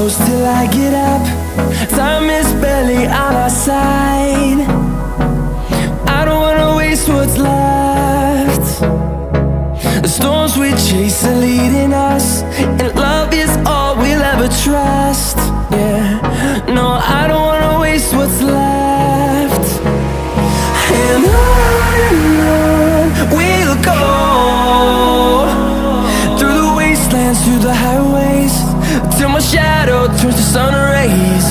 close till I get up. Time is barely on our side. I don't wanna waste what's left. The storms we chase are leading us, and love is all we'll ever trust. Yeah, no, I don't wanna waste what's left. And on we'll go, through the wastelands, through the highways, till my shadow turns to sun rays.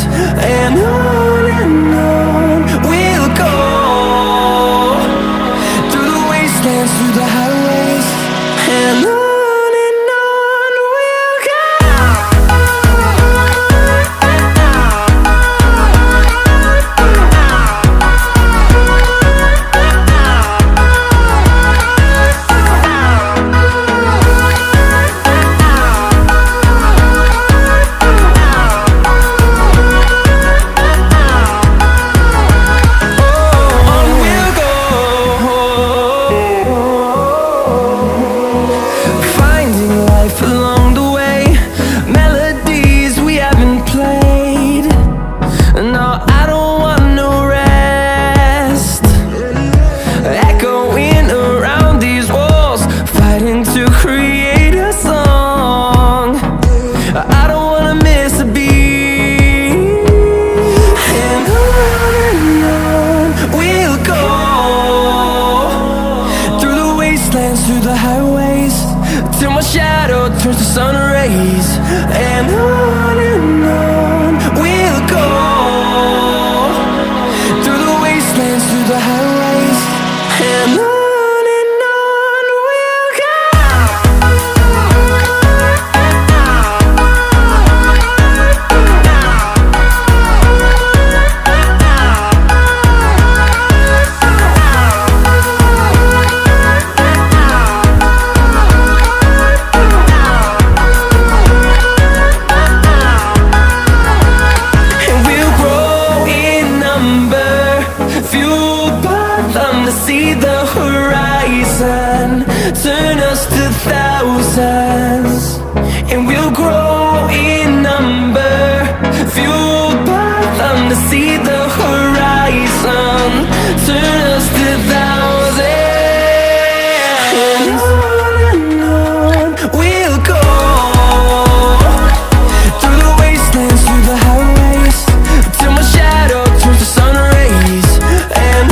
And on we'll go, through the wastelands, through the highways, and on we'll go. Along the way, melodies we haven't played. No, I don't want no rest. Echoing around these walls, fighting to create a song. I don't wanna miss a beat. And on we'll go, through the wastelands, through the highways, till my shadow turns to sun rays. And on we'll go, through the wastelands, through the highways, and on we'll go. See the horizon, turn us to thousands, and we'll grow in number, fueled by them. To see the horizon, turn us to thousands, and on we'll go, through the wastelands, through the highways, till my shadow turns to sun rays. And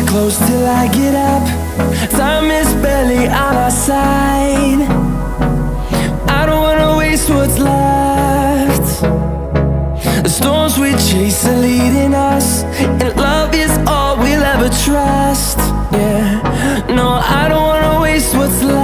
close till I get up. Time is barely on our side. I don't wanna waste what's left. The storms we chase are leading us, and love is all we'll ever trust. Yeah, no, I don't wanna waste what's left.